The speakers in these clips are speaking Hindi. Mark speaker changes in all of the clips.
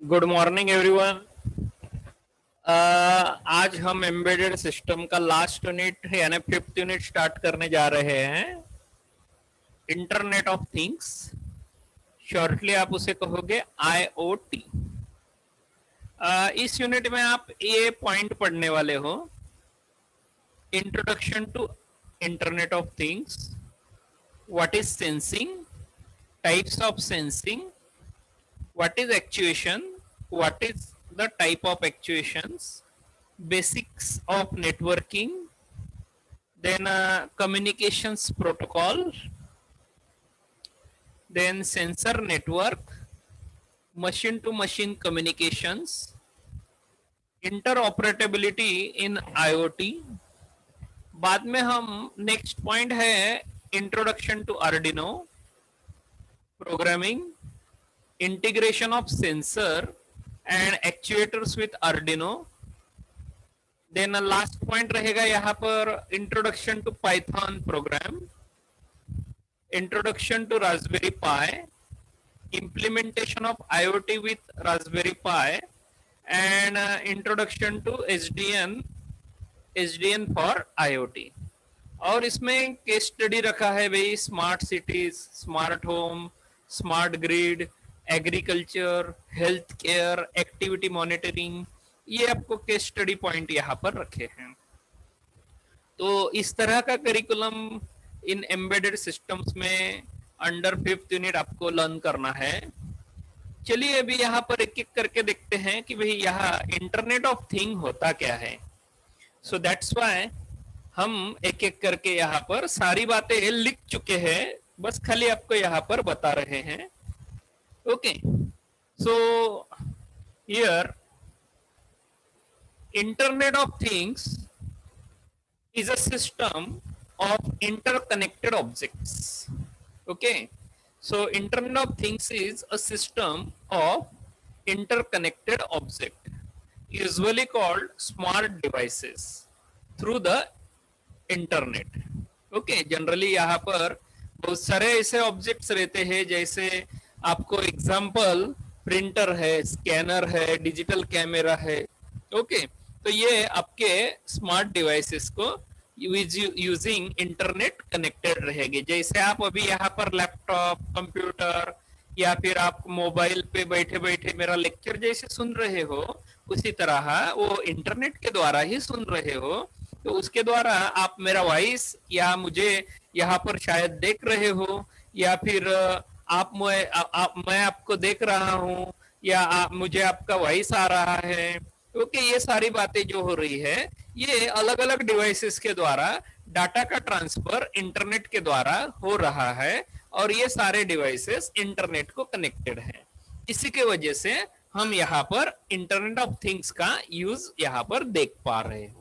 Speaker 1: Good morning everyone. आज हम एम्बेडेड सिस्टम का लास्ट यूनिट यानी फिफ्थ यूनिट स्टार्ट करने जा रहे हैं। इंटरनेट ऑफ थिंग्स, शॉर्टली आप उसे कहोगे आईओटी। इस यूनिट में आप ये पॉइंट पढ़ने वाले हो। Introduction to internet of things, what is sensing, types of sensing, what is actuation, what is the type of actuations, basics of networking, then communications protocol, then sensor network, machine to machine communications, interoperability in IoT। बाद में हम नेक्स्ट पॉइंट है introduction to Arduino, programming, integration of sensor and actuators with Arduino। Then last point रहेगा यहाँ पर introduction to Python program, introduction to Raspberry Pi, implementation of IoT with Raspberry Pi, and introduction to SDN for IoT। और इसमें केस स्टडी रखा है भाई smart cities, smart home, smart grid, agriculture, health care, activity monitoring. ये आपको केस स्टडी पॉइंट यहाँ पर रखे हैं। तो इस तरह का करिकुलम इन एम्बेडेड सिस्टम्स में अंडर फिफ्थ यूनिट आपको लर्न करना है। चलिए अभी यहाँ पर एक एक करके देखते हैं कि भाई यहाँ इंटरनेट ऑफ थिंग होता क्या है। सो दैट्स व्हाई हम एक एक करके यहाँ पर सारी बातें लिख चुके हैं, बस खाली आपको यहाँ पर बता रहे हैं। Okay, so here internet of things is a system of interconnected objects. Okay, so internet of things is a system of interconnected object, usually called smart devices, through the internet। Okay, generally यहाँ पर बहुत सारे ऐसे ऑब्जेक्ट्स रहते हैं, जैसे आपको एग्जांपल प्रिंटर है, स्कैनर है, डिजिटल कैमरा है। ओके, तो ये आपके स्मार्ट डिवाइसेस को यूजिंग इंटरनेट कनेक्टेड रहेंगे। जैसे आप अभी यहाँ पर लैपटॉप, कंप्यूटर या फिर आप मोबाइल पे बैठे बैठे मेरा लेक्चर जैसे सुन रहे हो, उसी तरह वो इंटरनेट के द्वारा ही सुन रहे हो। तो उसके द्वारा आप मेरा वॉइस या मुझे यहाँ पर शायद देख रहे हो, या फिर मैं आपको देख रहा हूँ, या मुझे आपका वॉइस आ रहा है। ओके, ये सारी बातें जो हो रही है ये अलग अलग डिवाइसेस के द्वारा डाटा का ट्रांसफर इंटरनेट के द्वारा हो रहा है, और ये सारे डिवाइसेस इंटरनेट को कनेक्टेड है। इसी के वजह से हम यहाँ पर इंटरनेट ऑफ थिंग्स का यूज यहाँ पर देख पा रहे हो।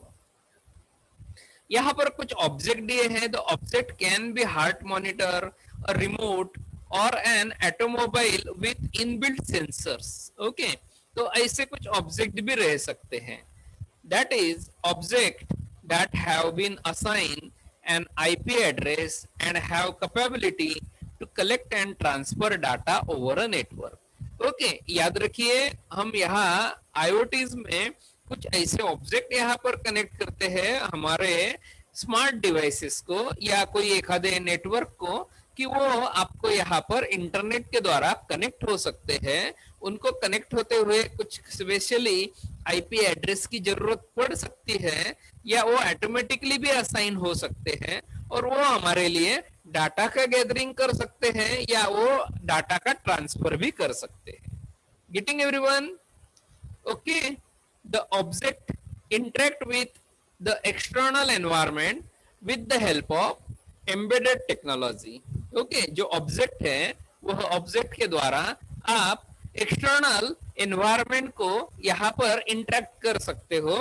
Speaker 1: यहाँ पर कुछ ऑब्जेक्ट दिए हैं। The object can be heart monitor, a remote और an automobile with inbuilt sensors. Okay, तो ऐसे कुछ ऑब्जेक्ट भी रह सकते हैं। That is object that have been assign an IP address and have capability to collect and transfer data over a network. Okay, याद रखिए हम यहाँ आईओटीज में कुछ ऐसे ऑब्जेक्ट यहाँ पर कनेक्ट करते हैं हमारे स्मार्ट डिवाइसेस को या कोई एक आधे नेटवर्क को, कि वो आपको यहाँ पर इंटरनेट के द्वारा कनेक्ट हो सकते हैं। उनको कनेक्ट होते हुए कुछ स्पेशली आईपी एड्रेस की जरूरत पड़ सकती है, या वो ऑटोमेटिकली भी असाइन हो सकते हैं, और वो हमारे लिए डाटा का गैदरिंग कर सकते हैं या वो डाटा का ट्रांसफर भी कर सकते हैं। Getting everyone? Okay, the object interact with the external environment with the help of embedded technology। Okay, जो ऑब्जेक्ट है वह ऑब्जेक्ट के द्वारा आप एक्सटर्नल एनवायरनमेंट को यहाँ पर इंटरेक्ट कर सकते हो।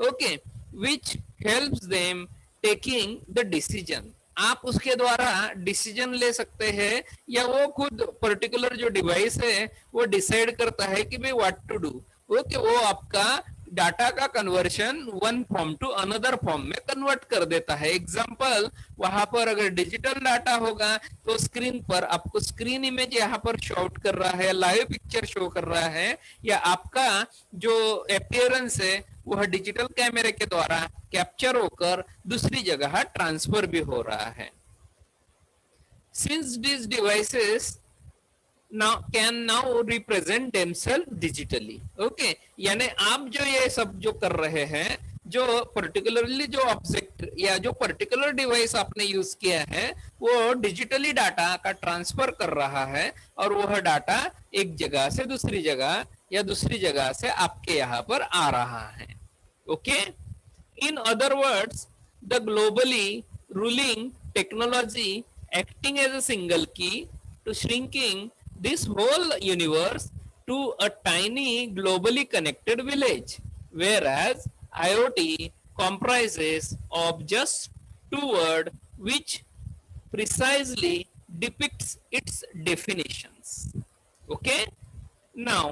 Speaker 1: Okay, which helps them taking the decision. आप उसके द्वारा डिसीजन ले सकते हैं, या वो खुद पर्टिकुलर जो डिवाइस है वो डिसाइड करता है कि भाई व्हाट टू डू। ओके, वो आपका डाटा का conversion one form to another form में कन्वर्ट कर देता है। एग्जाम्पल, वहां पर अगर डिजिटल डाटा होगा तो स्क्रीन पर आपको स्क्रीन इमेज यहाँ पर शो आउट कर रहा है, लाइव पिक्चर शो कर रहा है, या आपका जो अपीयरेंस है वह डिजिटल कैमरे के द्वारा कैप्चर होकर दूसरी जगह ट्रांसफर भी हो रहा है। Since these devices now can now represent themselves digitally, okay, यानी आप जो ये सब जो कर रहे हैं, जो पर्टिकुलरली जो ऑब्जेक्ट या जो पर्टिकुलर डिवाइस आपने यूज किया है वो डिजिटली डाटा का ट्रांसफर कर रहा है, और वह डाटा एक जगह से दूसरी जगह या दूसरी जगह से आपके यहाँ पर आ रहा है। Okay, in other words, the globally ruling technology acting as a single key to shrinking this whole universe to a tiny globally connected village, whereas IoT comprises of just two words which precisely depicts its definitions. Okay, now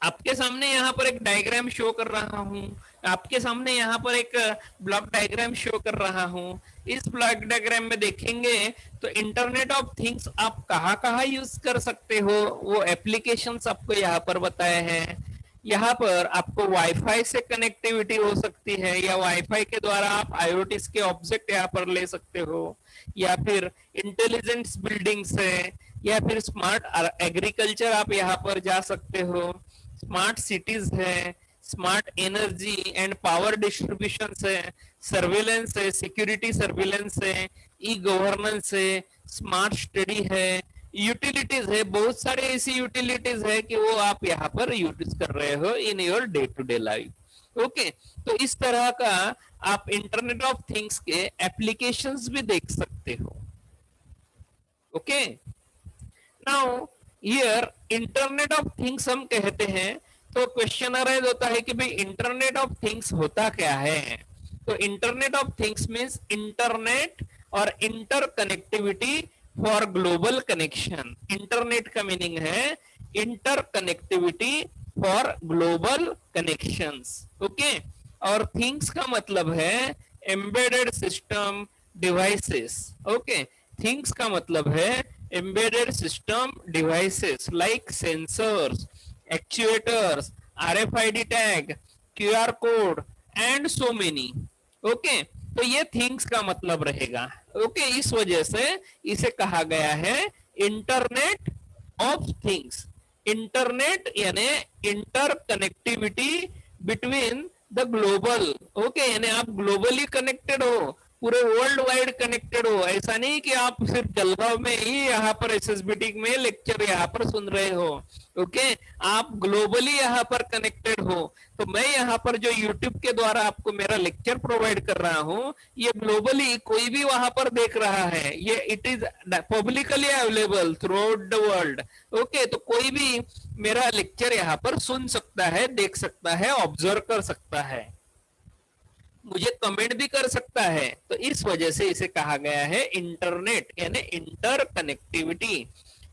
Speaker 1: आपके सामने यहाँ पर एक डायग्राम शो कर रहा हूँ, आपके सामने यहाँ पर एक ब्लॉक डायग्राम शो कर रहा हूँ। इस ब्लॉक डायग्राम में देखेंगे तो इंटरनेट ऑफ थिंग्स आप कहाँ कहाँ यूज कर सकते हो, वो एप्लीकेशंस आपको यहाँ पर बताए हैं। यहाँ पर आपको वाईफाई से कनेक्टिविटी हो सकती है, या वाईफाई के द्वारा आप आईओटी के ऑब्जेक्ट यहाँ पर ले सकते हो, या फिर इंटेलिजेंट बिल्डिंग से, या फिर स्मार्ट एग्रीकल्चर आप यहाँ पर जा सकते हो, स्मार्ट सिटीज है, smart energy and power distribution है, सर्वेलेंस है, सिक्योरिटी सर्वेलेंस है, ई गवर्नेंस है, स्मार्ट स्टडी है, यूटिलिटीज है। बहुत सारे ऐसी यूटिलिटीज है कि वो आप यहाँ पर यूज कर रहे हो in your day to day life. Okay, तो इस तरह का आप इंटरनेट ऑफ थिंग्स के एप्लीकेशंस भी देख सकते हो। Okay, now here internet of things हम कहते हैं तो क्वेश्चन अराइज होता है कि भाई इंटरनेट ऑफ थिंग्स होता क्या है। तो internet of things means internet और inter connectivity for global connection. Internet का मीनिंग है inter connectivity for global connections. Okay, और थिंग्स का मतलब है embedded system devices. Okay, things का मतलब है embedded system devices like sensors, actuators, RFID tag, QR code and so many. Okay, तो ये थिंग्स का मतलब रहेगा। ओके, इस वजह से इसे कहा गया है इंटरनेट ऑफ थिंग्स। इंटरनेट यानी inter connectivity between the global. Okay, यानी आप ग्लोबली कनेक्टेड हो, पूरे वर्ल्ड वाइड कनेक्टेड हो। ऐसा नहीं कि आप सिर्फ जलगांव में ही यहाँ पर एसएसबीटी में लेक्चर यहाँ पर सुन रहे हो। ओके, आप ग्लोबली यहाँ पर कनेक्टेड हो। तो मैं यहाँ पर जो यूट्यूब के द्वारा आपको मेरा लेक्चर प्रोवाइड कर रहा हूँ, ये ग्लोबली कोई भी वहां पर देख रहा है, ये it is publicly available through out the world. Okay, तो कोई भी मेरा लेक्चर यहाँ पर सुन सकता है, देख सकता है, ऑब्जर्व कर सकता है, मुझे कमेंट भी कर सकता है। तो इस वजह से इसे कहा गया है इंटरनेट यानी इंटर कनेक्टिविटी।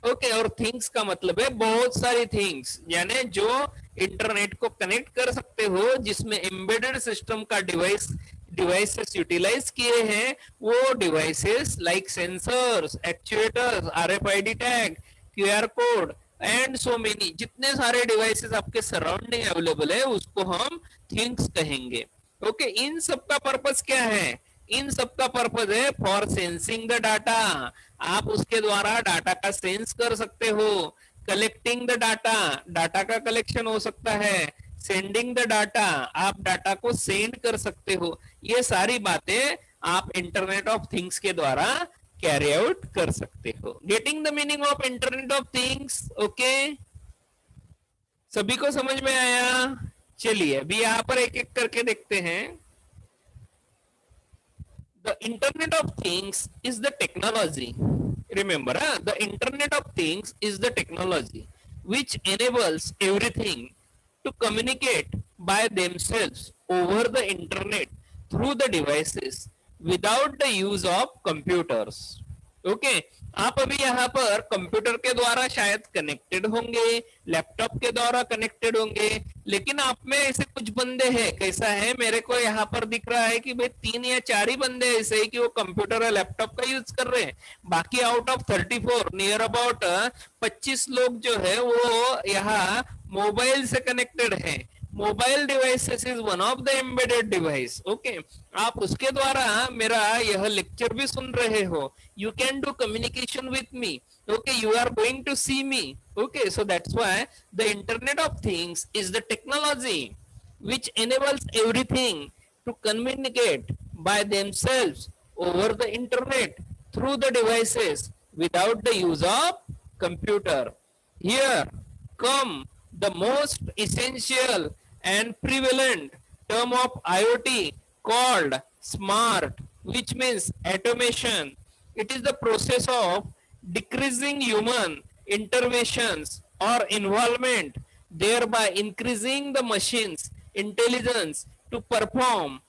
Speaker 1: ओके, और थिंग्स का मतलब है बहुत सारी थिंग्स, यानी जो इंटरनेट को कनेक्ट कर सकते हो, जिसमें एम्बेडेड सिस्टम का डिवाइसेस यूटिलाइज किए हैं, वो devices like sensors, actuators, RFID tag, QR code and so many. जितने सारे डिवाइसेस आपके सराउंडिंग अवेलेबल है उसको हम थिंग्स कहेंगे। ओके, इन सब का पर्पस क्या है? इन सब का पर्पस है फॉर सेंसिंग द डाटा। आप उसके द्वारा डाटा का सेंस कर सकते हो। कलेक्टिंग द डाटा, डाटा का कलेक्शन हो सकता है। सेंडिंग द डाटा, आप डाटा को सेंड कर सकते हो। ये सारी बातें आप इंटरनेट ऑफ थिंग्स के द्वारा कैरी आउट कर सकते हो। Getting the meaning of internet of things? Okay, सभी को समझ में आया? चलिए अभी यहाँ पर एक एक करके देखते हैं। The Internet of Things is the technology. Remember, the Internet of Things is the technology which enables everything to communicate by themselves over the internet through the devices without the use of computers. Okay आप अभी यहाँ पर कंप्यूटर के द्वारा शायद कनेक्टेड होंगे, लैपटॉप के द्वारा कनेक्टेड होंगे, लेकिन आप में ऐसे कुछ बंदे हैं, कैसा है मेरे को यहाँ पर दिख रहा है कि भाई 3 या 4 ही बंदे ऐसे ही कि वो कंप्यूटर और लैपटॉप का यूज कर रहे हैं, बाकी आउट ऑफ 34 नियर अबाउट 25 लोग जो है वो यहाँ मोबाइल से कनेक्टेड है। Mobile devices is one of the embedded device. Okay आप उसके द्वारा मेरा यह लेक्चर भी सुन रहे हो, you can do communication with me, okay, you are going to see me, okay, so that's why the internet of things is the technology which enables everything to communicate by themselves over the internet through the devices without the use of computer. Here come the most essential and prevalent term of IoT called smart, which means automation. It is the process of decreasing human interventions or involvement, thereby increasing the machine's intelligence to perform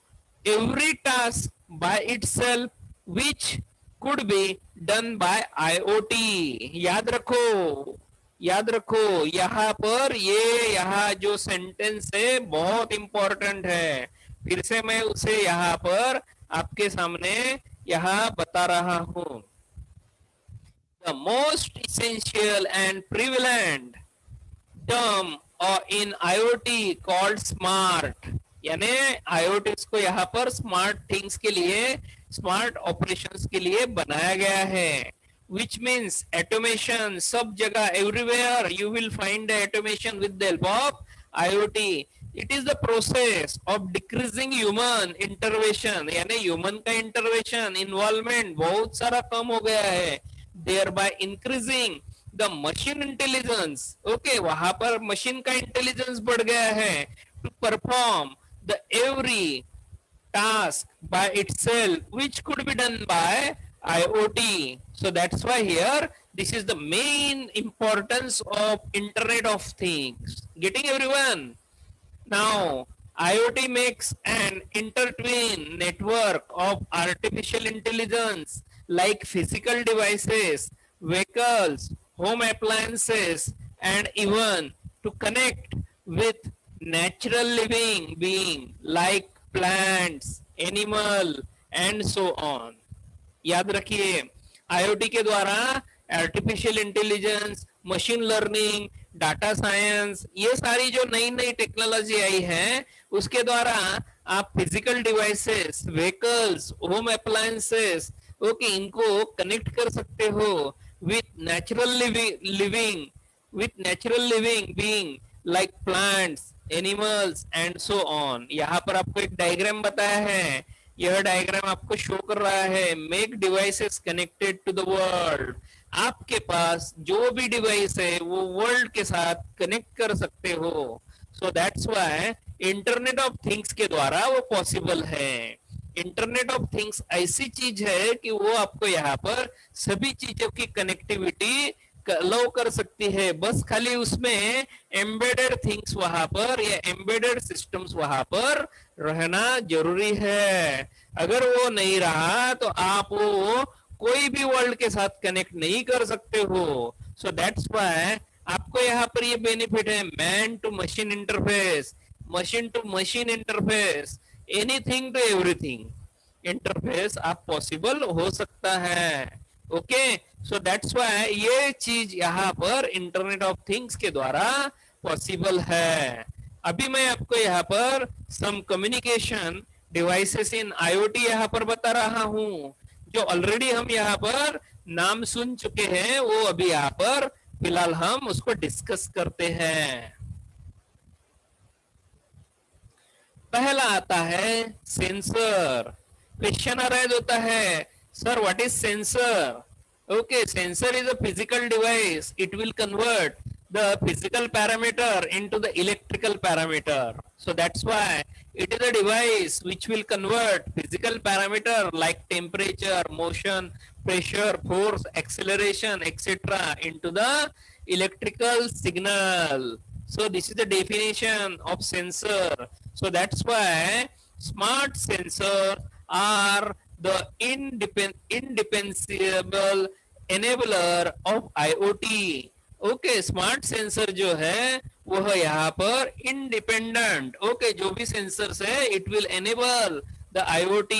Speaker 1: every task by itself, which could be done by IoT. याद रखो, याद रखो यहाँ पर ये यहाँ जो सेंटेंस है बहुत इंपॉर्टेंट है, फिर से मैं उसे यहाँ पर आपके सामने यहाँ बता रहा हूँ। The most essential and prevalent term in IoT called smart, यानी IoT को यहाँ पर स्मार्ट थिंग्स के लिए, स्मार्ट ऑपरेशंस के लिए बनाया गया है, which means automation, सब जगह everywhere you will find the automation with the help of IoT. It is the process of decreasing human intervention, यानी human का intervention, involvement बहुत सारा कम हो गया है, thereby increasing the machine intelligence. Okay, वहां पर मशीन का इंटेलिजेंस बढ़ गया है, to perform the every task by itself, which could be done by IoT. So that's why here this is the main importance of Internet of Things. Getting everyone? Now IoT makes an intertwined network of artificial intelligence like physical devices, vehicles, home appliances, and even to connect with natural living being like plants, animal, and so on. याद रखिए आईओटी के द्वारा artificial intelligence, machine learning, data science, ये सारी जो नई नई टेक्नोलॉजी आई है उसके द्वारा आप physical devices, vehicles, home appliances, okay, इनको कनेक्ट कर सकते हो with natural living being like plants, animals and so on. यहाँ पर आपको एक डायग्राम बताया है, यह डायग्राम आपको शो कर रहा है make devices connected to the world. आपके पास जो भी डिवाइस है वो वर्ल्ड के साथ कनेक्ट कर सकते हो। सो that's why internet of things के द्वारा वो पॉसिबल है। इंटरनेट ऑफ थिंग्स ऐसी चीज है कि वो आपको यहाँ पर सभी चीजों की कनेक्टिविटी अलाउ कर सकती है, बस खाली उसमें एम्बेडेड थिंग्स वहां पर या एम्बेडेड सिस्टम्स वहां पर रहना जरूरी है। अगर वो नहीं रहा तो आप वो कोई भी वर्ल्ड के साथ कनेक्ट नहीं कर सकते हो। सो दैट्स व्हाई आपको यहाँ पर ये बेनिफिट है, man to machine interface, machine to machine interface, anything to everything interface आप पॉसिबल हो सकता है। ओके, सो दैट्स व्हाई ये चीज यहाँ पर इंटरनेट ऑफ थिंग्स के द्वारा पॉसिबल है। अभी मैं आपको यहाँ पर सम कम्युनिकेशन डिवाइसेस इन आईओटी यहाँ पर बता रहा हूँ, जो ऑलरेडी हम यहाँ पर नाम सुन चुके हैं, वो अभी यहाँ पर फिलहाल हम उसको डिस्कस करते हैं। पहला आता है सेंसर। क्वेश्चन अराइज होता है, sir what is sensor? Okay, sensor is a physical device. It will convert the physical parameter into the electrical parameter. So that's why it is a device which will convert physical parameter like temperature, motion, pressure, force, acceleration, etc. into the electrical signal. So this is the definition of sensor. So that's why smart sensors are the indispensable enabler of IoT. Okay, smart sensor जो है वह यहाँ पर इंडिपेंडेंट, ओके, जो भी सेंसर्स है it will enable the IoT.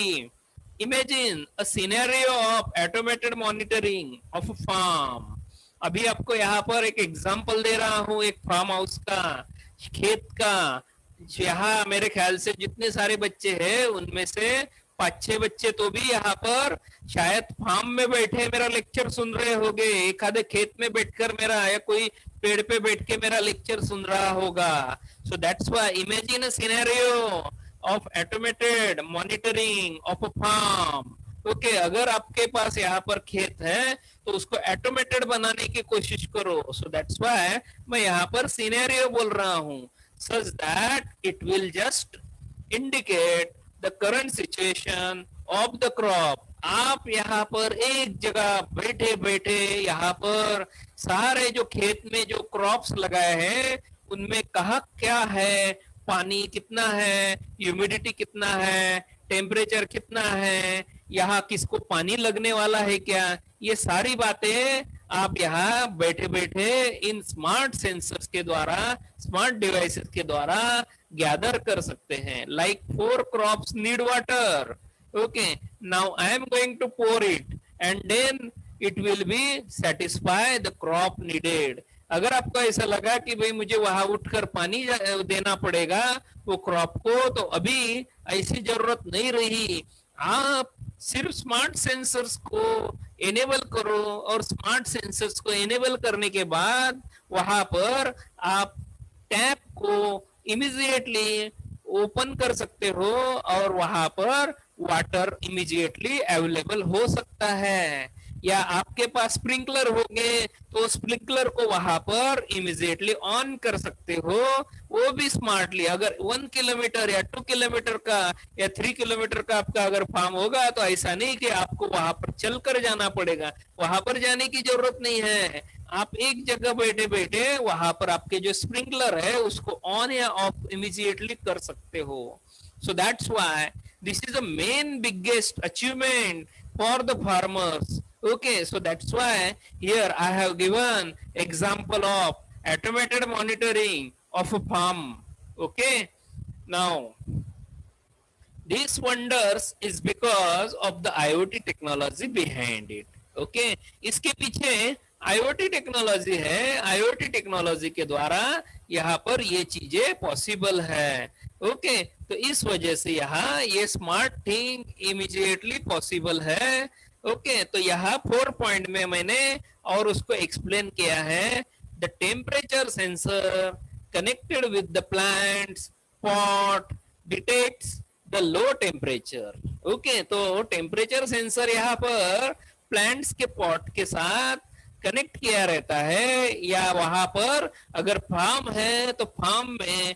Speaker 1: Imagine a scenario of automated monitoring of a farm. अभी आपको यहाँ पर एक एग्जांपल दे रहा हूँ एक फार्म हाउस का, खेत का. यहाँ मेरे ख्याल से जितने सारे बच्चे हैं उनमें से 5-6 बच्चे तो भी यहाँ पर शायद फार्म में बैठे मेरा लेक्चर सुन रहे होंगे, एक आधे खेत में बैठकर मेरा या कोई पेड़ पे बैठ के मेरा लेक्चर सुन रहा होगा. So that's why imagine a scenario of automated monitoring of a farm. Okay, अगर आपके पास यहाँ पर खेत है तो उसको ऑटोमेटेड बनाने की कोशिश करो. सो दैट्स व्हाई मैं यहाँ पर सिनेरियो बोल रहा हूँ, such that it will just indicate the current situation of the crop. आप यहाँ पर एक जगह बैठे बैठे यहाँ पर सारे जो खेत में जो क्रॉप्स लगाए हैं उनमें कहाँ क्या है, पानी कितना है, ह्यूमिडिटी कितना है, टेम्परेचर कितना है, यहाँ किसको पानी लगने वाला है क्या, ये सारी बातें आप यहाँ बैठे बैठे इन स्मार्ट सेंसर्स के द्वारा, स्मार्ट डिवाइसेस के द्वारा गैदर कर सकते हैं. Like 4 crops need water. Okay, now I am going to pour it and then it will be satisfy the crop needed. अगर आपको ऐसा लगा कि भाई मुझे वहां उठकर पानी देना पड़ेगा वो क्रॉप को, तो अभी ऐसी जरूरत नहीं रही. आप सिर्फ स्मार्ट सेंसर्स को एनेबल करो और स्मार्ट सेंसर्स को एनेबल करने के बाद वहां पर आप टैप को इमीडिएटली ओपन कर सकते हो और वहां पर वाटर इमीडिएटली अवेलेबल हो सकता है. या आपके पास स्प्रिंकलर होंगे तो स्प्रिंकलर को वहां पर इमीडिएटली ऑन कर सकते हो, वो भी स्मार्टली. अगर 1 किलोमीटर या 2 किलोमीटर का या 3 किलोमीटर का आपका अगर फार्म होगा तो ऐसा नहीं कि आपको वहां पर चलकर जाना पड़ेगा, वहां पर जाने की जरूरत नहीं है. आप एक जगह बैठे बैठे वहां पर आपके जो स्प्रिंकलर है उसको ऑन या ऑफ इमीडिएटली कर सकते हो. सो that's why this is the main biggest achievement for the farmers. Okay, so that's why here I have given example of automated monitoring of a farm. Okay, now this wonders is because of the IoT technology behind it. Okay, इसके पीछे IoT टेक्नोलॉजी है, IoT टेक्नोलॉजी के द्वारा यहाँ पर ये चीजें पॉसिबल है. ओके, तो इस वजह से यहाँ ये स्मार्ट थिंग इमीडिएटली पॉसिबल है. ओके, तो यहाँ 4 पॉइंट में मैंने और उसको एक्सप्लेन किया है. The temperature sensor connected with the plants pot detects the low temperature. Okay, तो टेम्परेचर सेंसर यहाँ पर प्लांट्स के पॉट के साथ कनेक्ट किया रहता है, या वहां पर अगर फार्म है तो फार्म में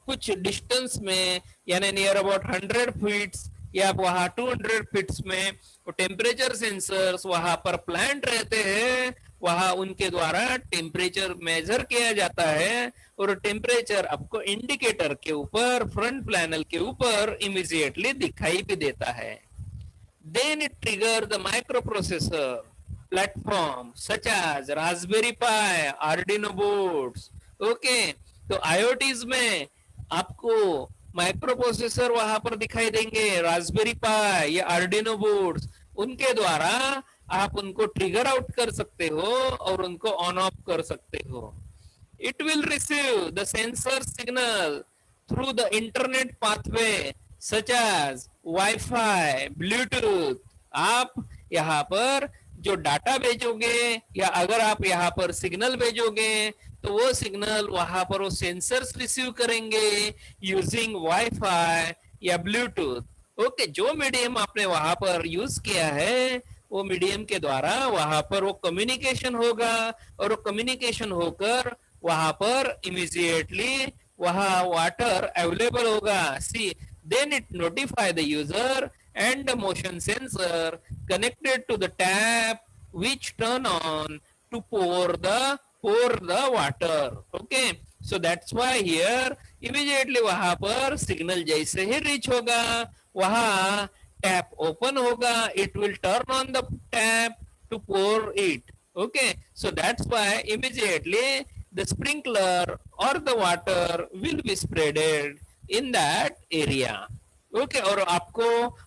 Speaker 1: कुछ डिस्टेंस में यानी नियर अबाउट 100 फीट या वहां 200 फीट में वो टेम्परेचर सेंसर्स वहां पर प्लांट रहते हैं, वहां उनके द्वारा टेम्परेचर मेजर किया जाता है और टेम्परेचर आपको इंडिकेटर के ऊपर फ्रंट पैनल के ऊपर इमीडिएटली दिखाई भी देता है. Then it trigger the micro processor platform such as Raspberry Pi, Arduino boards. Okay, तो IoTs में आपको माइक्रो प्रोसेसर वहां पर दिखाई देंगे, रास्पबेरी पाई या आर्डिनो बोर्ड्स, उनके द्वारा आप उनको ट्रिगर आउट कर सकते हो और उनको ऑन ऑफ कर सकते हो. It will receive the sensor signal through the internet pathway such as Wi-Fi, Bluetooth. आप यहाँ पर जो डाटा भेजोगे या अगर आप यहाँ पर सिग्नल भेजोगे तो वो सिग्नल वहां पर वो सेंसर्स रिसीव करेंगे यूजिंग वाईफाई या ब्लूटूथ. ओके, जो मीडियम आपने वहां पर यूज किया है वो मीडियम के द्वारा वहां पर वो कम्युनिकेशन होगा और वो कम्युनिकेशन होकर वहां पर इमीडिएटली वहां वाटर अवेलेबल होगा. See, then it notify the user and the motion sensor connected to the tap which turn on to pour the water. Okay, so that's why here immediately वहां पर सिग्नल जैसे ही रीच होगा वहां टैप ओपन होगा, it will turn on the tap to pour it. Okay, so that's why immediately the sprinkler or the water will be spreaded in that area. Okay और आपको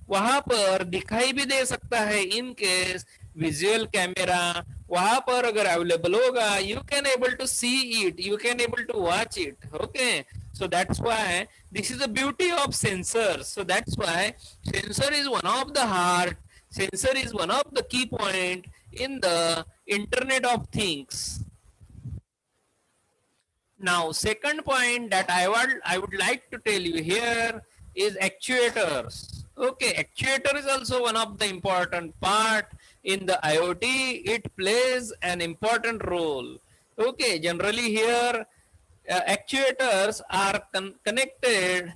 Speaker 1: वहां पर दिखाई भी दे सकता है इन केस विजुअल कैमरा वहां पर अगर अवेलेबल होगा, you can able to see it, you can able to watch it. Okay, so that's why this is the beauty of sensors. So that's why sensor is one of the heart, sensor is one of the key point in the internet of things. Now second point that I would like to tell you here is actuators. Okay, actuator is also one of the important part in the IoT. It plays an important role. Okay, generally here actuators are connected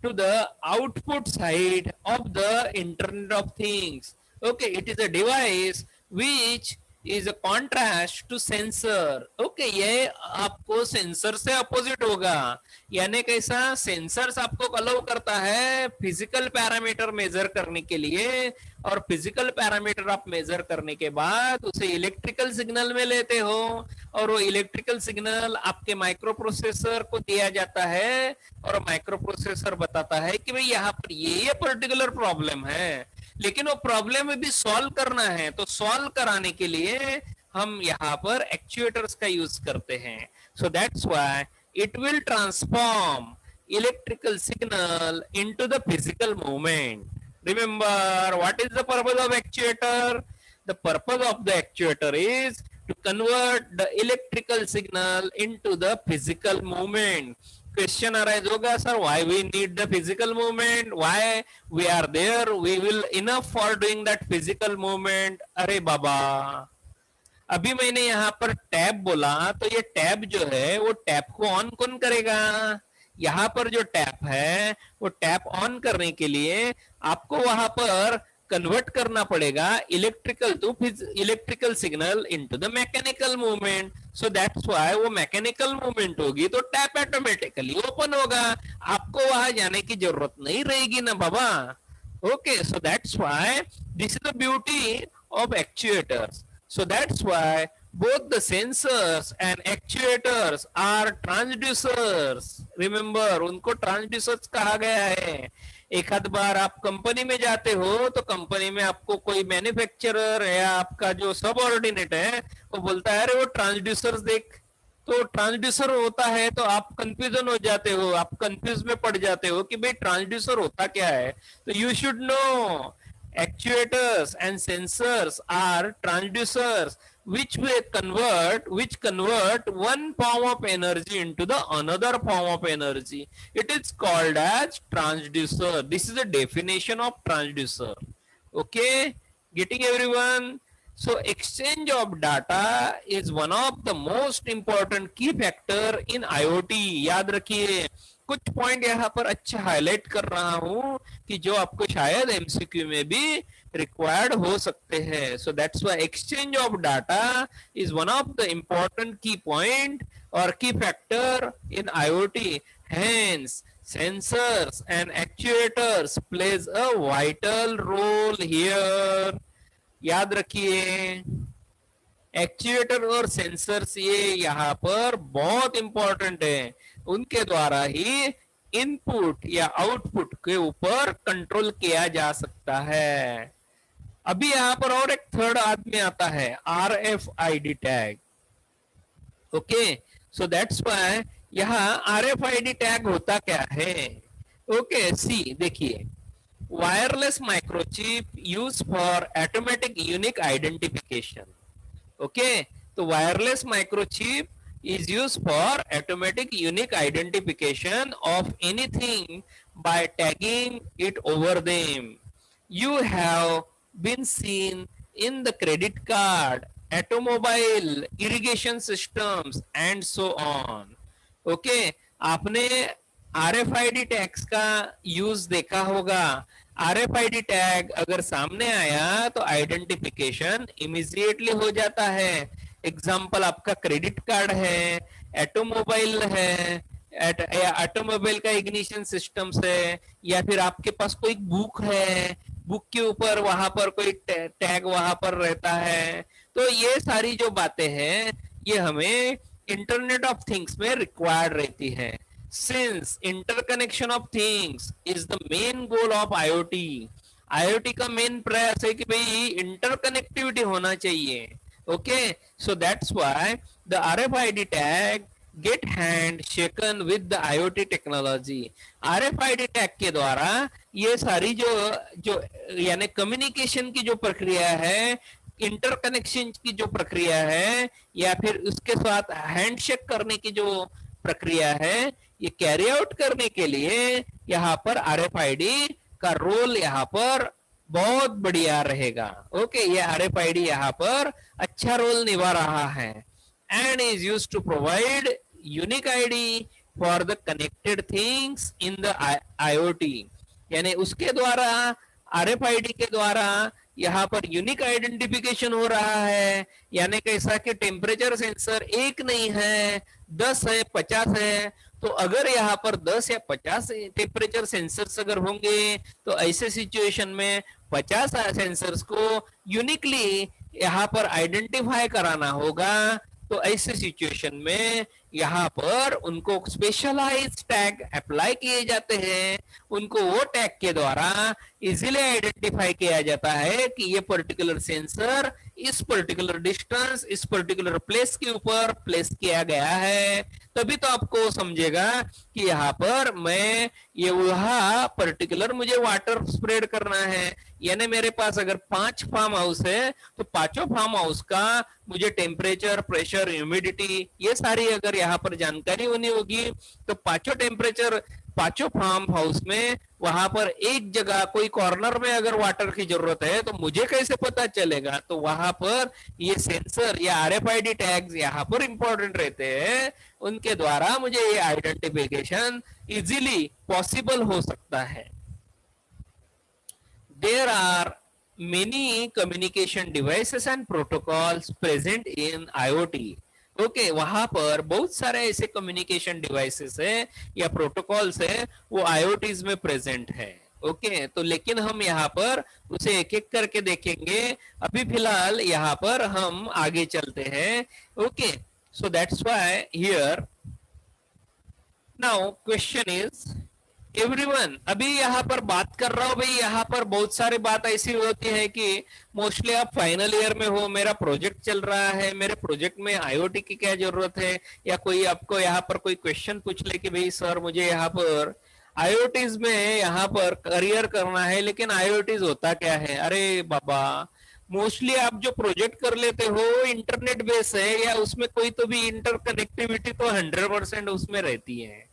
Speaker 1: to the output side of the Internet of Things. Okay, it is a device which is a contrast to sensor. Okay, ये आपको सेंसर से अपोजिट होगा. यानी कैसा, सेंसर्स आपको अलाउ करता है फिजिकल पैरामीटर मेजर करने के लिए, और फिजिकल पैरामीटर आप मेजर करने के बाद उसे इलेक्ट्रिकल सिग्नल में लेते हो, और वो इलेक्ट्रिकल सिग्नल आपके माइक्रो प्रोसेसर को दिया जाता है, और माइक्रो प्रोसेसर बताता है कि भाई यहाँ पर ये पर्टिकुलर प्रॉब्लम है, लेकिन वो प्रॉब्लम भी सॉल्व करना है. तो सॉल्व कराने के लिए हम यहाँ पर एक्चुएटर्स का यूज करते हैं. सो that's why it will transform electrical signal into the physical movement. Remember, what is the purpose of actuator? The purpose of the actuator is to convert the electrical signal into the physical movement. Question arise hoga, sir, why we need the physical movement? Why we are there? We will enough for doing that physical movement. अरे बाबा, अभी मैंने यहाँ पर टैब बोला, तो ये टैब जो है वो टैप को ऑन कौन करेगा? यहाँ पर जो टैप है वो टैप ऑन करने के लिए आपको वहां पर कन्वर्ट करना पड़ेगा electrical to electrical signal into the mechanical movement. So that's why वो मैकेनिकल मूवमेंट होगी तो टैप ऑटोमेटिकली ओपन होगा, आपको वहां जाने की जरूरत नहीं रहेगी ना बाबा. Okay, so that's why this is the beauty of actuators. So that's why both the sensors and actuators are transducers. Remember, उनको transducers कहा गया है. एक आध बार आप कंपनी में जाते हो तो कंपनी में आपको कोई मैन्युफैक्चरर या आपका जो सबऑर्डिनेट है वो बोलता है अरे वो ट्रांसड्यूसर्स देख, तो ट्रांसड्यूसर होता है तो आप कंफ्यूजन हो जाते हो, आप कंफ्यूज में पड़ जाते हो कि भाई ट्रांसड्यूसर होता क्या है. तो you should know actuators and sensors are transducers which convert one form of energy into the another form of energy. It is called as transducer. This is the definition of transducer. Okay, getting everyone? So exchange of data is one of the most important key factor in IoT. याद रखिए, कुछ पॉइंट यहाँ पर अच्छा हाईलाइट कर रहा हूं कि जो आपको शायद एमसीक्यू में भी रिक्वायर्ड हो सकते हैं. सो that's why exchange of data is one of the important की पॉइंट और की factor in IoT. Hence sensors and actuators plays a vital role here. याद रखिए, एक्चुएटर और सेंसर्स ये यहाँ पर बहुत इंपॉर्टेंट है. उनके द्वारा ही इनपुट या आउटपुट के ऊपर कंट्रोल किया जा सकता है. अभी यहाँ पर और एक थर्ड आदमी आता है, RFID tag. Okay, so that's why यहाँ RFID टैग होता क्या है. ओके, सी देखिए, wireless microchip use for automatic unique identification. Okay, तो wireless microchip is used for automatic unique identification of anything by tagging it over them. You have been seen in the credit card, automobile, irrigation systems and so on. Okay, आपने RFID टैग्स का यूज देखा होगा. RFID टैग अगर सामने आया तो आइडेंटिफिकेशन इमीडिएटली हो जाता है. एग्जाम्पल आपका क्रेडिट कार्ड है, ऑटोमोबाइल है, ऑटोमोबाइल का इग्निशन सिस्टम है, या फिर आपके पास कोई बुक है, बुक के ऊपर वहां पर कोई टैग वहां पर रहता है। तो ये सारी जो बातें हैं ये हमें इंटरनेट ऑफ थिंग्स में रिक्वायर्ड रहती है। Since interconnection of things is the main goal of IoT, IoT का मेन प्रयास है कि भाई इंटरकनेक्टिविटी होना चाहिए। Okay, so that's why the RFID tag get hand shaken with the IoT technology. RFID tag के द्वारा ये सारी जो जो यानी कम्युनिकेशन की जो प्रक्रिया है, इंटरकनेक्शन की जो प्रक्रिया है, या फिर उसके साथ हैंडशेक करने की जो प्रक्रिया है, ये कैरी आउट करने के लिए यहाँ पर आरएफआईडी का रोल यहाँ पर बहुत बढ़िया रहेगा। ओके, ये आरएफआईडी यहाँ पर अच्छा रोल निभा रहा है and is used to provide unique ID for the connected things in the IoT. यानी उसके द्वारा, आरएफआईडी के द्वारा यहाँ पर यूनिक आइडेंटिफिकेशन हो रहा है। यानी कैसा कि टेम्परेचर सेंसर एक नहीं है, 10 है, 50 है। तो अगर यहाँ पर 10 या 50 टेम्परेचर सेंसर्स अगर होंगे तो ऐसे सिचुएशन में 50 सेंसर्स को यूनिकली यहाँ पर आइडेंटिफाई कराना होगा। तो ऐसे सिचुएशन में यहाँ पर उनको स्पेशलाइज टैग अप्लाई किए जाते हैं। उनको वो टैग के द्वारा इजीली आइडेंटिफाई किया जाता है कि ये पर्टिकुलर सेंसर इस पर्टिकुलर डिस्टेंस, इस पर्टिकुलर प्लेस के ऊपर प्लेस किया गया है। तभी तो आपको समझेगा कि यहाँ पर मैं ये वहा पर्टिकुलर मुझे वाटर स्प्रेड करना है। यानी मेरे पास अगर 5 फार्म हाउस है तो पांचों फार्म हाउस का मुझे टेम्परेचर, प्रेशर, ह्यूमिडिटी ये सारी अगर यहाँ पर जानकारी होनी होगी तो पांचों टेम्परेचर पांचों फार्म हाउस में वहां पर एक जगह कोई कॉर्नर में अगर वाटर की जरूरत है तो मुझे कैसे पता चलेगा? तो वहां पर ये सेंसर या आरएफआईडी टैग्स यहाँ पर इंपॉर्टेंट रहते हैं। उनके द्वारा मुझे ये आइडेंटिफिकेशन इजीली पॉसिबल हो सकता है। There are many communication devices and protocols present in IoT. Okay, वहां पर बहुत सारे ऐसे कम्युनिकेशन डिवाइसेस है या प्रोटोकॉल्स है वो आईओटीज में प्रेजेंट है। ओके, तो लेकिन हम यहाँ पर उसे एक एक करके देखेंगे। अभी फिलहाल यहाँ पर हम आगे चलते हैं। Okay, so that's why here now question is everyone. अभी यहाँ पर बात कर रहा हूँ भाई, यहाँ पर बहुत सारी बात ऐसी होती है कि मोस्टली आप फाइनल ईयर में हो, मेरा प्रोजेक्ट चल रहा है, मेरे प्रोजेक्ट में आईओटी की क्या जरूरत है, या कोई आपको यहाँ पर कोई क्वेश्चन पूछ ले कि भाई सर मुझे यहाँ पर आईओटीज में यहाँ पर करियर करना है लेकिन आईओटीज होता क्या है? अरे बाबा, मोस्टली आप जो प्रोजेक्ट कर लेते हो इंटरनेट बेस है या उसमें कोई तो भी इंटरकनेक्टिविटी तो 100% उसमें रहती है।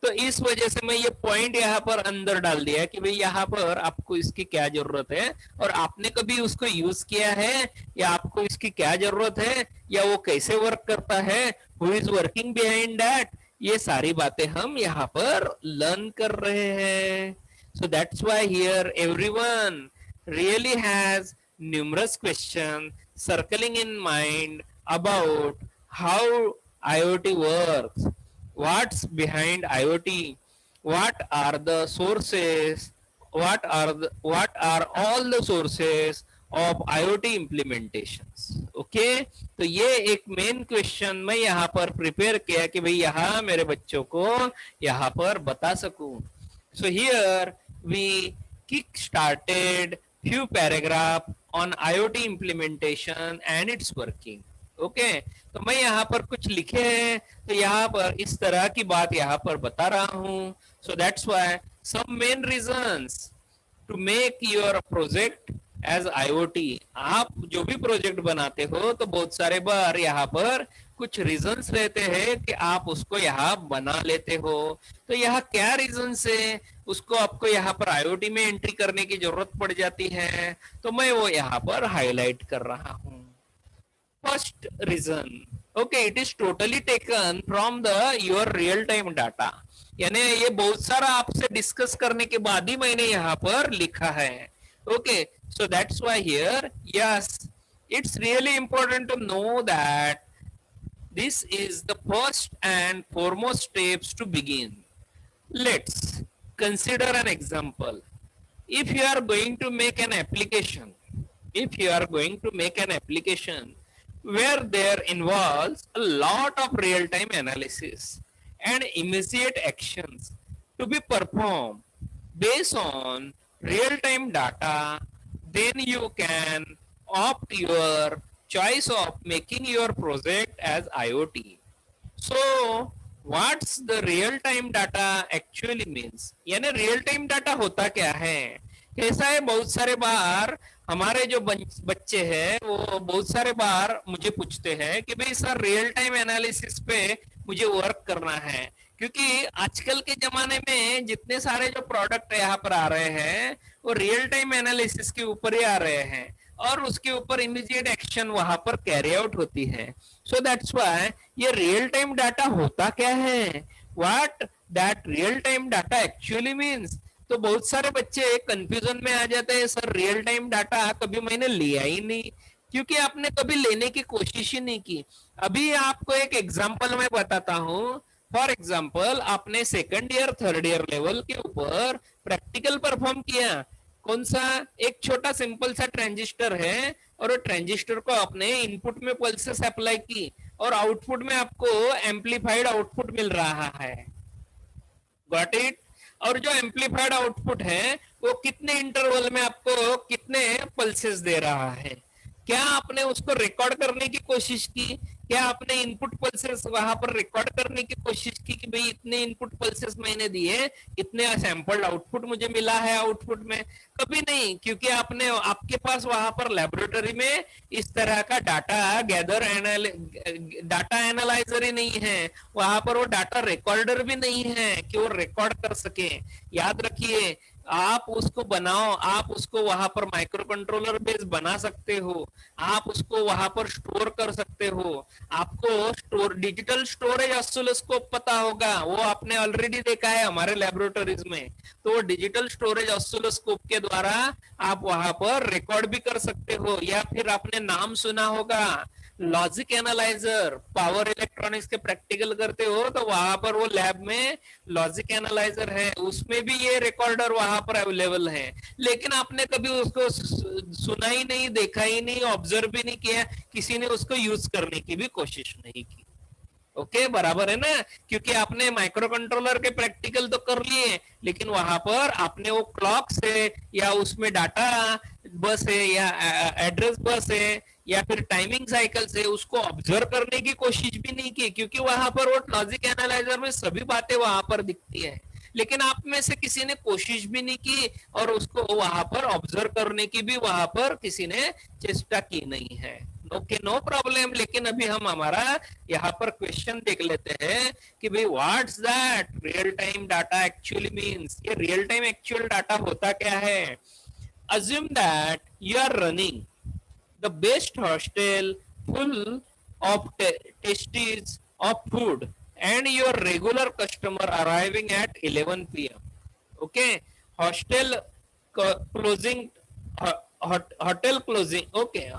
Speaker 1: तो इस वजह से मैं ये पॉइंट यहाँ पर अंदर डाल दिया कि भाई यहाँ पर आपको इसकी क्या जरूरत है और आपने कभी उसको यूज किया है या आपको इसकी क्या जरूरत है या वो कैसे वर्क करता है, who is working behind that, ये सारी बातें हम यहाँ पर लर्न कर रहे हैं। सो that's why here everyone really has numerous questions circling in mind about how IoT works, what's behind IoT, what are the sources, what are all the sources of IoT implementations. Okay, तो ये एक मेन क्वेश्चन मैं यहाँ पर प्रिपेयर किया कि भाई यहाँ मेरे बच्चों को यहाँ पर बता सकूं। So here we kick started few paragraph on IoT implementation and its working. Okay, तो मैं यहाँ पर कुछ लिखे हैं तो यहाँ पर इस तरह की बात यहाँ पर बता रहा हूँ। So that's why some main reasons to make your project as IoT। आप जो भी प्रोजेक्ट बनाते हो तो बहुत सारे बार यहाँ पर कुछ रीजंस रहते हैं कि आप उसको यहाँ बना लेते हो। तो यहाँ क्या रीजन है उसको आपको यहाँ पर IoT में एंट्री करने की जरूरत पड़ जाती है, तो मैं वो यहाँ पर हाईलाइट कर रहा हूँ। First reason, okay, it is totally taken from the your real time data. यानी ये बहुत सारा आपसे डिस्कस करने के बाद ही मैंने यहाँ पर लिखा है। Okay, so that's why here yes it's really important to know that this is the first and foremost steps to begin. Let's consider an example. if you are going to make an application, if you are going to make an application where there involves a lot of real-time analysis and immediate actions to be performed based on real-time data, then you can opt your choice of making your project as IoT. So what's the real time data actually means? यानी रियल टाइम डाटा होता क्या है? कैसा है, बहुत सारे बार हमारे जो बच्चे हैं वो बहुत सारे बार मुझे पूछते हैं कि भाई सर रियल टाइम एनालिसिस पे मुझे वर्क करना है, क्योंकि आजकल के जमाने में जितने सारे जो प्रोडक्ट यहाँ पर आ रहे हैं वो रियल टाइम एनालिसिस के ऊपर ही आ रहे हैं और उसके ऊपर इमीडिएट एक्शन वहां पर कैरी आउट होती है. सो दैट्स व्हाई ये रियल टाइम डाटा होता क्या है, what that real time data actually means. तो बहुत सारे बच्चे कंफ्यूजन में आ जाते हैं, सर रियल टाइम डाटा कभी मैंने लिया ही नहीं, क्योंकि आपने कभी लेने की कोशिश ही नहीं की. अभी आपको एक एग्जांपल मैं बताता हूँ. फॉर एग्जांपल आपने second year third year level के ऊपर प्रैक्टिकल परफॉर्म किया. कौन सा? एक छोटा सिंपल सा ट्रांजिस्टर है और वो ट्रांजिस्टर को आपने इनपुट में पल्सेस अप्लाई की और आउटपुट में आपको एम्पलीफाइड आउटपुट मिल रहा है. Got it? और जो एम्पलीफाइड आउटपुट है वो कितने इंटरवल में आपको कितने पल्सेस दे रहा है? क्या आपने उसको रिकॉर्ड करने की कोशिश की? क्या आपने इनपुट पल्सेस वहां पर रिकॉर्ड करने की कोशिश की कि भाई इतने इनपुट पल्सेस मैंने दिए, इतने सैंपल्ड आउटपुट मुझे मिला है आउटपुट में? कभी नहीं, क्योंकि आपने आपके पास वहां पर लेबोरेटरी में इस तरह का डाटा एनालाइजर ही नहीं है, वहां पर वो डाटा रिकॉर्डर भी नहीं है कि वो रिकॉर्ड कर सके. याद रखिए, आप उसको बनाओ, आप उसको वहां पर माइक्रो कंट्रोलर बेस बना सकते हो, आप उसको वहां पर स्टोर कर सकते हो. आपको डिजिटल स्टोरेज ऑसिलोस्कोप पता होगा, वो आपने ऑलरेडी देखा है हमारे लेबोरेटरीज में. तो वो डिजिटल स्टोरेज ऑसिलोस्कोप के द्वारा आप वहां पर रिकॉर्ड भी कर सकते हो. या फिर आपने नाम सुना होगा लॉजिक एनालाइजर, पावर इलेक्ट्रॉनिक्स के प्रैक्टिकल करते हो तो वहां पर वो लैब में लॉजिक एनालाइजर है, उसमें भी ये रिकॉर्डर वहां पर अवेलेबल है. लेकिन आपने कभी उसको सुना ही नहीं, देखा ही नहीं, ऑब्जर्व भी नहीं किया, किसी ने उसको यूज करने की भी कोशिश नहीं की. ओके, बराबर है ना? क्योंकि आपने माइक्रो कंट्रोलर के प्रैक्टिकल तो कर लिए, लेकिन वहां पर आपने वो क्लॉक से या उसमें डाटा बस है या एड्रेस बस है या फिर टाइमिंग साइकिल से उसको ऑब्जर्व करने की कोशिश भी नहीं की, क्योंकि वहां पर वो लॉजिक एनालाइजर में सभी बातें वहां पर दिखती है. लेकिन आप में से किसी ने कोशिश भी नहीं की और उसको वहां पर ऑब्जर्व करने की भी वहां पर किसी ने चेष्टा की नहीं है. Okay, no problem. लेकिन अभी हम हमारा यहाँ पर क्वेश्चन देख लेते हैं कि भाई what's that real time data actually means. ये रियल टाइम एक्चुअल डाटा होता क्या है? Assume that you are running the best hostel full of tasties of food and your regular customer arriving at 11 p.m. Okay, hostel closing, hotel closing. Okay,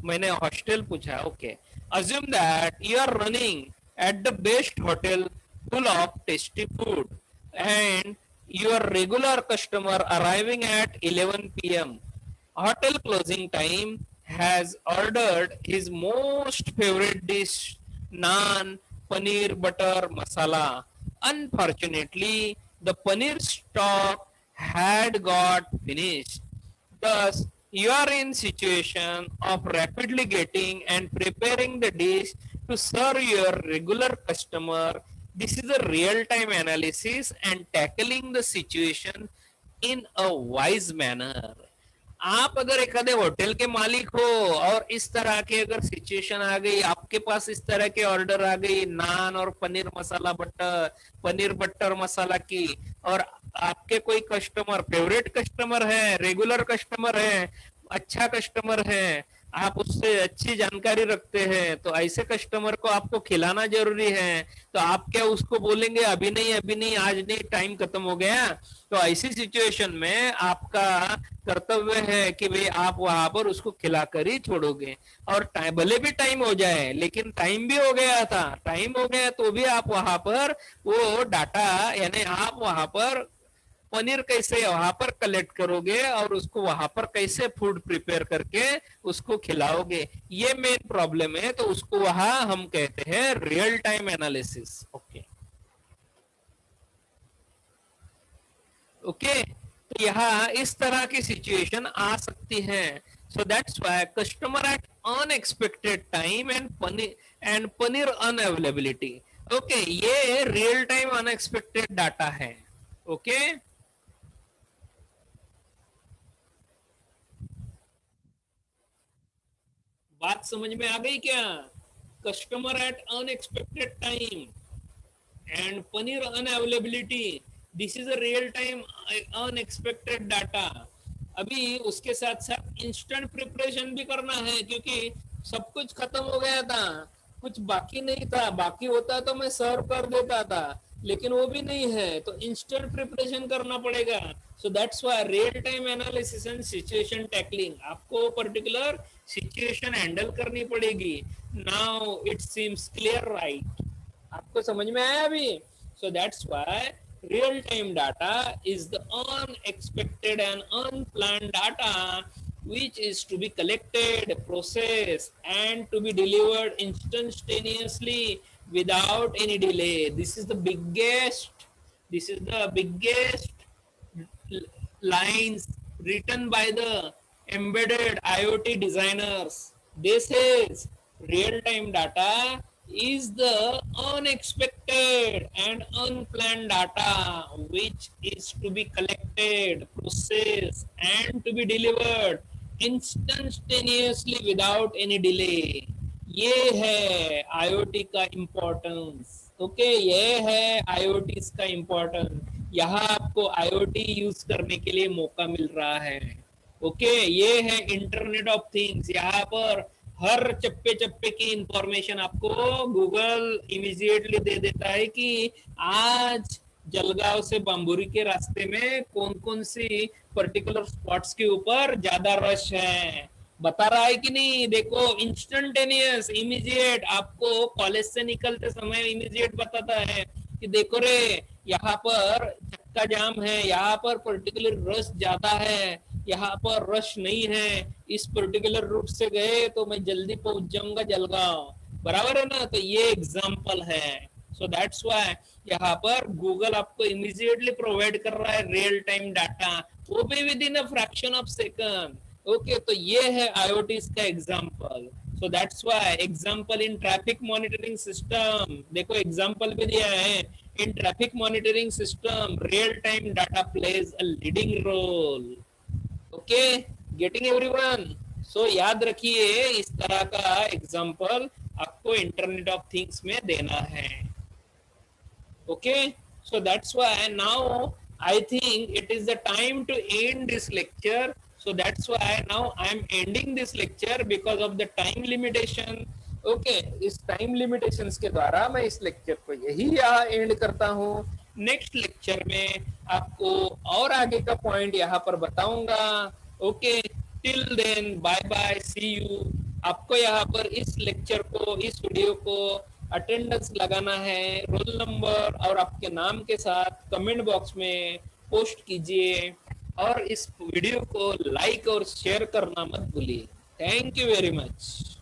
Speaker 1: मैंने हॉस्टल पूछा. Okay, assume that you are running at the best hotel full of tasty food and your regular customer arriving at 11 p.m. Hotel closing time has ordered his most favorite dish, naan, paneer butter masala. Unfortunately, the paneer stock had got finished. Thus, you are in situation of rapidly getting and preparing the dish to serve your regular customer. This is a real-time analysis and tackling the situation in a wise manner. आप अगर एक आधे होटल के मालिक हो और इस तरह के अगर सिचुएशन आ गई, आपके पास इस तरह के ऑर्डर आ गई नान और पनीर मसाला बटर, पनीर बटर मसाला की, और आपके कोई कस्टमर फेवरेट कस्टमर है, रेगुलर कस्टमर है, अच्छा कस्टमर है, आप उससे अच्छी जानकारी रखते हैं, तो ऐसे कस्टमर को आपको खिलाना जरूरी है. तो आप क्या उसको बोलेंगे अभी नहीं, अभी नहीं, आज नहीं, टाइम खत्म हो गया? तो ऐसी सिचुएशन में आपका कर्तव्य है कि भाई आप वहां पर उसको खिलाकर ही छोड़ोगे. और टाइम भले भी टाइम हो जाए, लेकिन टाइम भी हो गया था, टाइम हो गया तो भी आप वहां पर वो डाटा यानी आप वहां पर पनीर कैसे वहां पर कलेक्ट करोगे और उसको वहां पर कैसे फूड प्रिपेयर करके उसको खिलाओगे, ये मेन प्रॉब्लम है। तो उसको वहां हम कहते हैं real time analysis. Okay okay, तो यहाँ इस तरह की सिचुएशन आ सकती है। सो that's why customer at unexpected time and paneer unavailability. Okay, ये रियल टाइम अनएक्सपेक्टेड डाटा है। Okay okay? बात समझ में आ गई क्या? Customer at unexpected time and paneer unavailability, this is a real time unexpected data. अभी उसके साथ साथ इंस्टेंट प्रिपरेशन भी करना है, क्योंकि सब कुछ खत्म हो गया था, कुछ बाकी नहीं था। बाकी होता तो मैं सर्व कर देता था, लेकिन वो भी नहीं है, तो इंस्टेंट प्रिपरेशन करना पड़ेगा। सो that's why real time analysis and situation tackling, आपको पर्टिकुलर सिचुएशन हैंडल करनी पड़ेगी। Now it seems clear, right? आपको समझ में आया अभी? सो that's why real time data is the unexpected and unplanned data which is to be collected, processed, and to be delivered instantaneously without any delay. This is the biggest lines written by the embedded IoT designers. This is real-time data is the unexpected and unplanned data which is to be collected, processed, and to be delivered instantaneously without any delay. ये है IoT का इम्पोर्टेंस। ओके, ये है IoT का इम्पोर्टेंस। यहाँ आपको IoT यूज करने के लिए मौका मिल रहा है। ओके, ये है इंटरनेट ऑफ थिंग्स। यहाँ पर हर चप्पे चप्पे की इंफॉर्मेशन आपको गूगल इमीडिएटली दे देता है कि आज जलगांव से बाम्बुरी के रास्ते में कौन कौन सी पर्टिकुलर स्पॉट्स के ऊपर ज्यादा रश है, बता रहा है कि नहीं? देखो, इंस्टेंटेनियस, इमीडिएट, आपको कॉलेज से निकलते समय इमीडिएट बताता है कि देखो रे, यहाँ पर चक्का जाम है, यहाँ पर पर्टिकुलर रश ज्यादा है, यहाँ पर रश नहीं है, इस पर्टिकुलर रूट से गए तो मैं जल्दी पहुंच जाऊंगा जलगांव। बराबर है ना? तो ये एग्जाम्पल है। सो दैट्स व्हाई यहाँ पर गूगल आपको इमीडिएटली प्रोवाइड कर रहा है रियल टाइम डाटा, वो भी within a fraction of second. Okay, तो ये है IoT का example. So that's why example in traffic monitoring system, देखो एग्जाम्पल भी दिया है। In traffic monitoring system real time data plays a leading role. Okay, getting everyone? So याद रखिए, इस तरह का एग्जाम्पल आपको इंटरनेट ऑफ थिंग्स में देना है। Okay, so that's why now I think it is the time to end this lecture. So that's why now I am ending this lecture because of the time limitation. Okay, इस टाइम लिमिटेशंस के द्वारा मैं इस लेक्चर को यही यहाँ एंड करता हूँ। नेक्स्ट लेक्चर में आपको और आगे का पॉइंट यहाँ पर बताऊंगा। Okay, till then bye bye, see you. आपको यहाँ पर इस लेक्चर को, इस वीडियो को अटेंडेंस लगाना है, रोल नंबर और आपके नाम के साथ कमेंट बॉक्स में पोस्ट कीजिए, और इस वीडियो को लाइक और शेयर करना मत भूलिए। Thank you very much.